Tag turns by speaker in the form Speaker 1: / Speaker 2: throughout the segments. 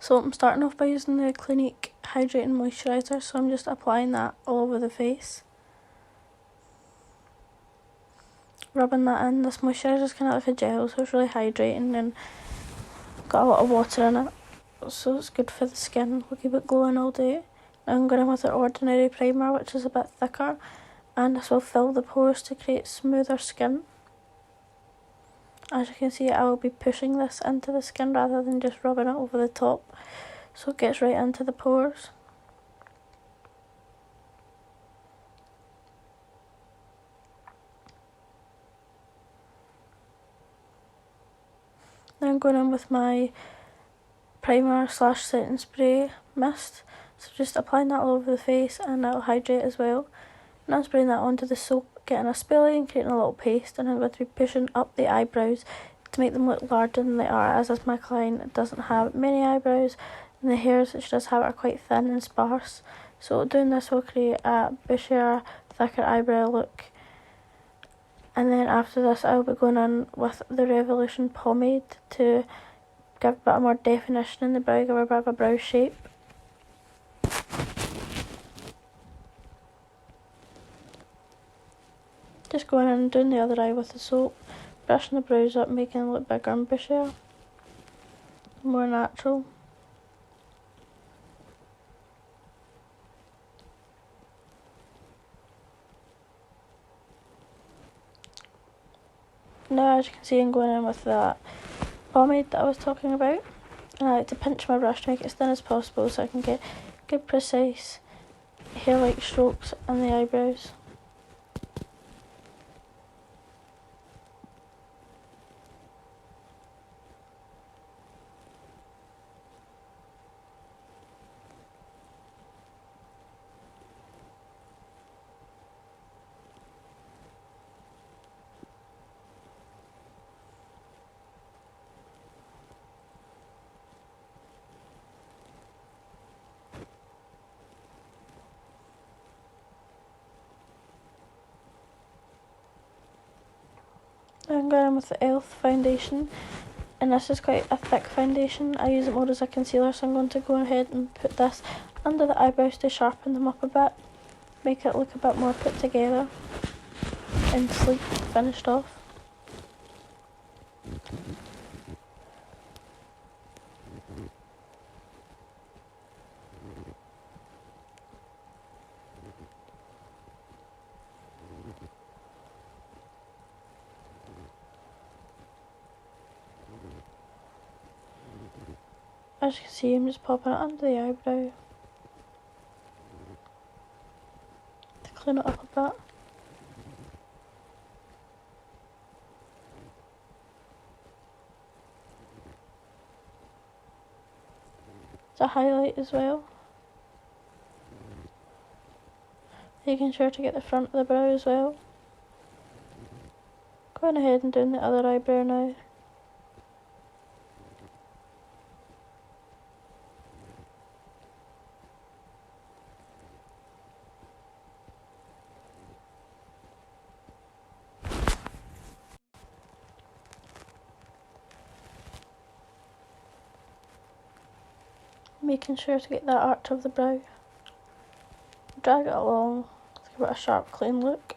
Speaker 1: So I'm starting off by using the Clinique Hydrating Moisturiser, so I'm just applying that all over the face. Rubbing that in. This moisturiser is kind of like a gel, so it's really hydrating and got a lot of water in it, so it's good for the skin. We'll keep it glowing all day. Now I'm going in with the Ordinary Primer, which is a bit thicker, and this will fill the pores to create smoother skin. As you can see, I will be pushing this into the skin rather than just rubbing it over the top, so it gets right into the pores. Now I'm going in with my primer / setting spray mist, so just applying that all over the face, and that'll hydrate as well. And I'm spraying that onto the soap, getting a spoolie and creating a little paste, and I'm going to be pushing up the eyebrows to make them look larger than they are, as my client doesn't have many eyebrows and the hairs that she does have are quite thin and sparse. So doing this will create a bushier, thicker eyebrow look. And then after this I'll be going in with the Revolution pomade to give a bit more definition in the brow, give her a bit of a brow shape. Just going in and doing the other eye with the soap, brushing the brows up, making them look bigger and bushier, more natural. Now as you can see, I'm going in with that pomade that I was talking about, and I like to pinch my brush to make it as thin as possible so I can get good precise hair-like strokes on the eyebrows. I'm going in with the e.l.f. foundation, and this is quite a thick foundation. I use it more as a concealer, so I'm going to go ahead and put this under the eyebrows to sharpen them up a bit, make it look a bit more put together and sleek, finished off. As you can see, I'm just popping it under the eyebrow to clean it up a bit. It's a highlight as well. Making sure to get the front of the brow as well. Going ahead and doing the other eyebrow now. Making sure to get that arch of the brow. Drag it along to give it a sharp, clean look.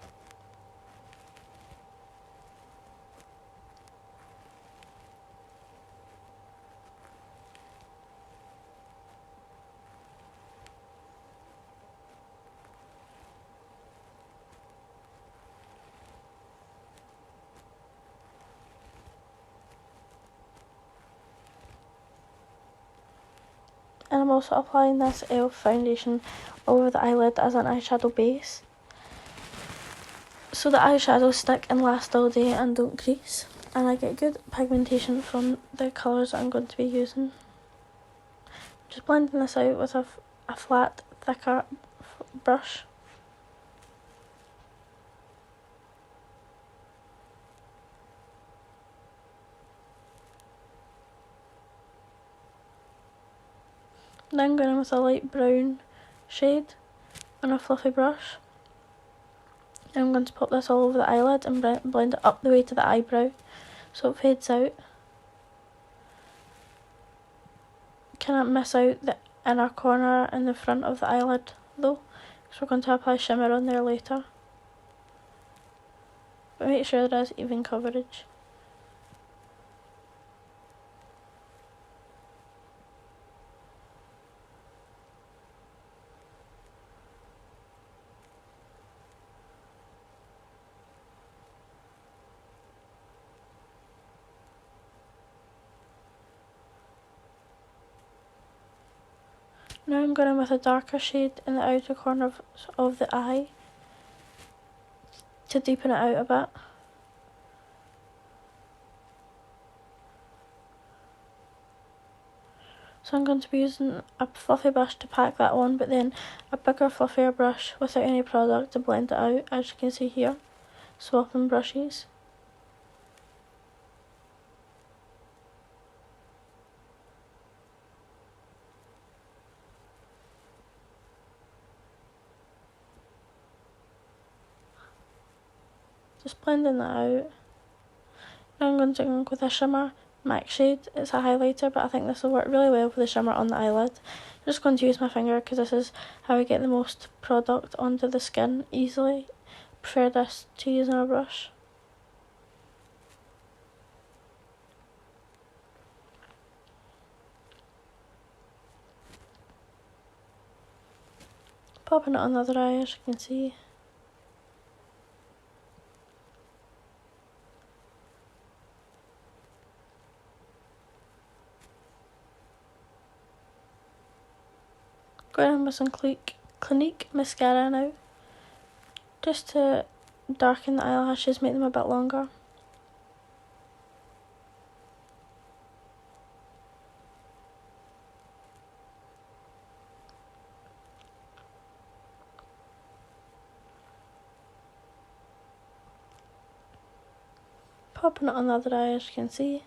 Speaker 1: And I'm also applying this e.l.f. foundation over the eyelid as an eyeshadow base, so the eyeshadows stick and last all day and don't crease, and I get good pigmentation from the colours I'm going to be using. Just blending this out with a flat, thicker brush. Now I'm going in with a light brown shade on a fluffy brush. I'm going to pop this all over the eyelid and blend it up the way to the eyebrow so it fades out. kind of miss out the inner corner and the front of the eyelid though, because we're going to apply shimmer on there later. But make sure there is even coverage. Now I'm going in with a darker shade in the outer corner of the eye to deepen it out a bit. So I'm going to be using a fluffy brush to pack that on, but then a bigger fluffier brush without any product to blend it out, as you can see here. Swapping brushes. Just blending that out. Now I'm going to go with a shimmer MAC shade. It's a highlighter, but I think this will work really well with the shimmer on the eyelid. I'm just going to use my finger because this is how I get the most product onto the skin easily. I prefer this to using a brush. Popping it on the other eye, as you can see. Going in with some Clinique mascara now, just to darken the eyelashes, make them a bit longer. Popping it on the other eye, as you can see.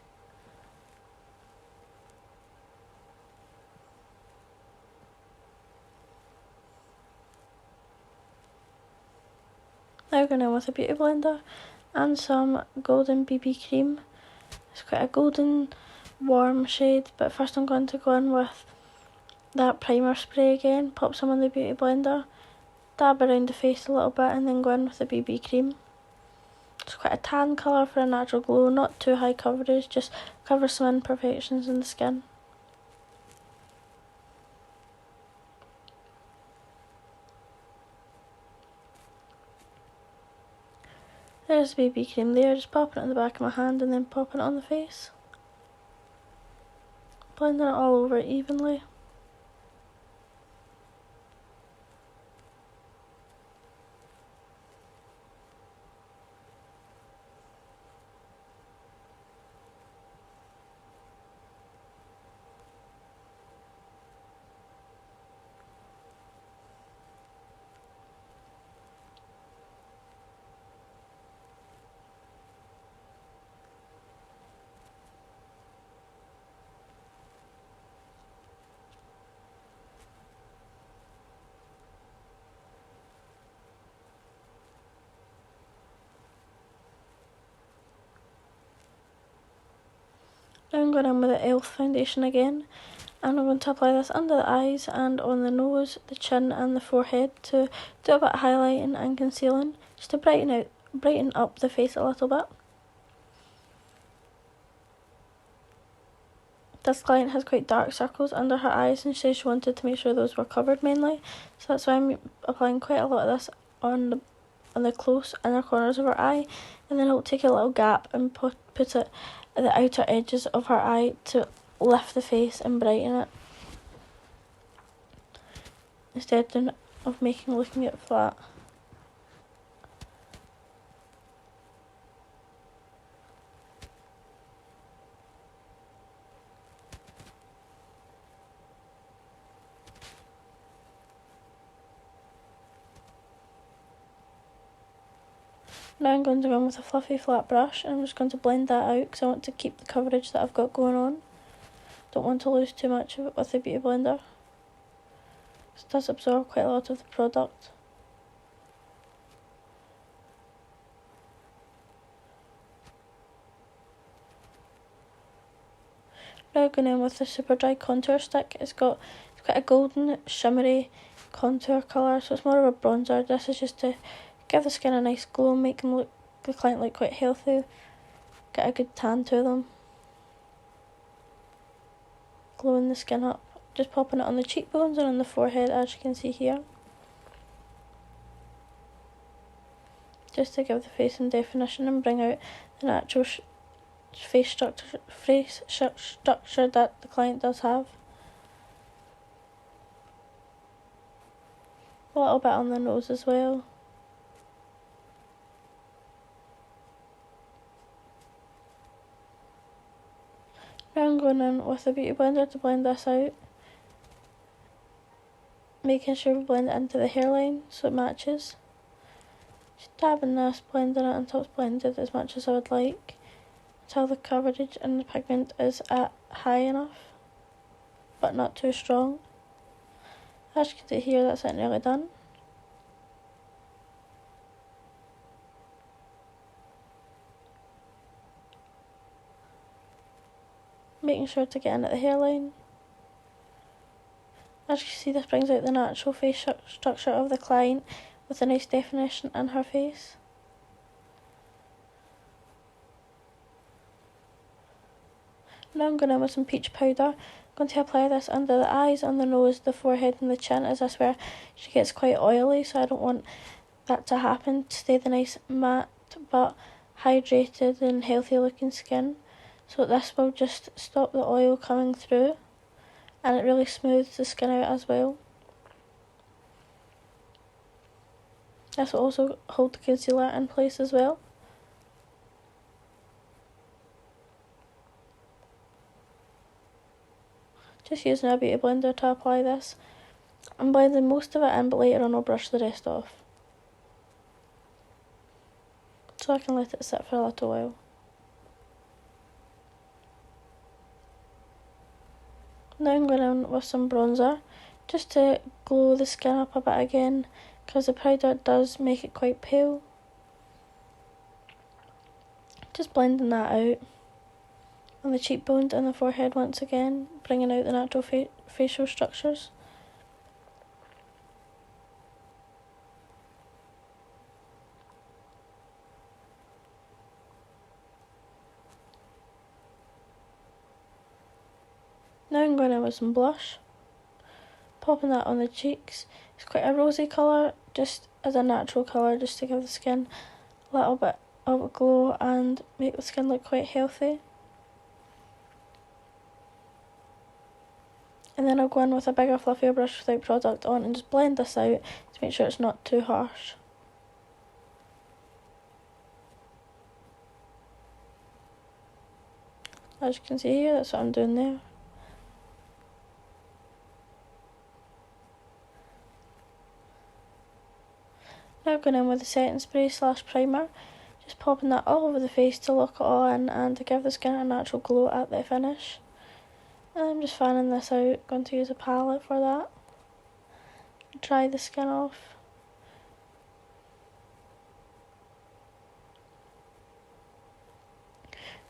Speaker 1: Now going in with a beauty blender and some golden BB cream. It's quite a golden warm shade, but first I'm going to go in with that primer spray again, pop some on the beauty blender, dab around the face a little bit and then go in with the BB cream. It's quite a tan colour for a natural glow, not too high coverage, just cover some imperfections in the skin. There's the BB cream there, just popping it in the back of my hand and then popping it on the face. Blending it all over evenly. Now I'm going in with the e.l.f. foundation again, and I'm going to apply this under the eyes and on the nose, the chin and the forehead to do a bit of highlighting and concealing, just to brighten up the face a little bit. This client has quite dark circles under her eyes and she said she wanted to make sure those were covered mainly, so that's why I'm applying quite a lot of this on the close inner corners of her eye, and then I'll take a little gap and put it at the outer edges of her eye to lift the face and brighten it, instead of looking it flat. Now I'm going to go in with a fluffy flat brush and I'm just going to blend that out because I want to keep the coverage that I've got going on. Don't want to lose too much of it with the beauty blender. It does absorb quite a lot of the product. Now going in with the Superdry contour stick. It's quite a golden shimmery contour colour, so it's more of a bronzer. This is just to give the skin a nice glow, make the client look quite healthy, get a good tan to them, glowing the skin up. Just popping it on the cheekbones and on the forehead, as you can see here, just to give the face some definition and bring out the natural face structure that the client does have. A little bit on the nose as well. Now I'm going in with the beauty blender to blend this out, making sure we blend it into the hairline so it matches. Just dabbing this, blending it until it's blended as much as I would like, until the coverage and the pigment is at high enough but not too strong. As you can see here, that's it, nearly done. Making sure to get in at the hairline. As you can see, this brings out the natural face structure of the client with a nice definition in her face. Now I'm going in with some peach powder. I'm going to apply this under the eyes, on the nose, the forehead and the chin, as this where she gets quite oily, so I don't want that to happen, to stay the nice matte but hydrated and healthy looking skin. So this will just stop the oil coming through, and it really smooths the skin out as well. This will also hold the concealer in place as well. Just using a beauty blender to apply this. I'm blending most of it in, but later on I'll brush the rest off, so I can let it sit for a little while. Now I'm going in with some bronzer, just to glow the skin up a bit again, because the powder does make it quite pale. Just blending that out on the cheekbones and the forehead once again, bringing out the natural facial structures. Now I'm going in with some blush, popping that on the cheeks. It's quite a rosy colour, just as a natural colour, just to give the skin a little bit of a glow and make the skin look quite healthy. And then I'll go in with a bigger, fluffier brush without product on and just blend this out to make sure it's not too harsh. As you can see here, that's what I'm doing there. Now going in with the setting spray / primer, just popping that all over the face to lock it all in and to give the skin a natural glow at the finish. And I'm just fanning this out, going to use a palette for that. Dry the skin off.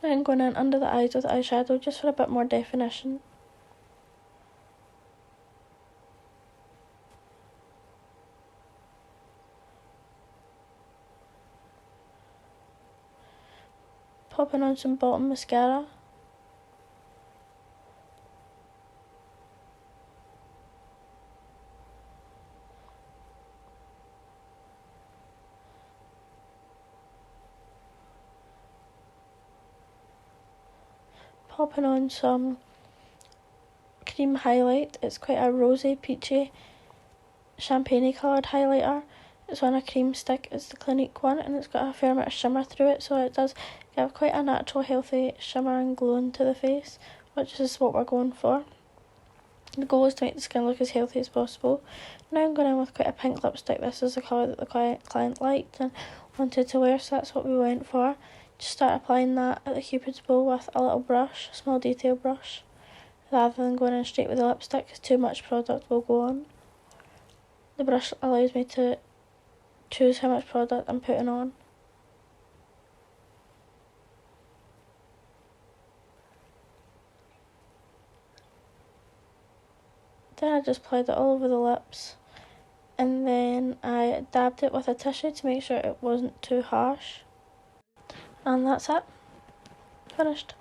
Speaker 1: Now I'm going in under the eyes with eyeshadow just for a bit more definition. Popping on some bottom mascara. Popping on some cream highlight. It's quite a rosy, peachy, champagne coloured highlighter. It's on a cream stick. It's the Clinique one, and it's got a fair amount of shimmer through it, so it does give quite a natural, healthy shimmer and glowing to the face, which is what we're going for. The goal is to make the skin look as healthy as possible. Now I'm going in with quite a pink lipstick. This is the colour that the client liked and wanted to wear, so that's what we went for. Just start applying that at the Cupid's bow with a little brush, a small detail brush, rather than going in straight with the lipstick, because too much product will go on. The brush allows me to choose how much product I'm putting on. Then I just applied it all over the lips, and then I dabbed it with a tissue to make sure it wasn't too harsh. And that's it. Finished.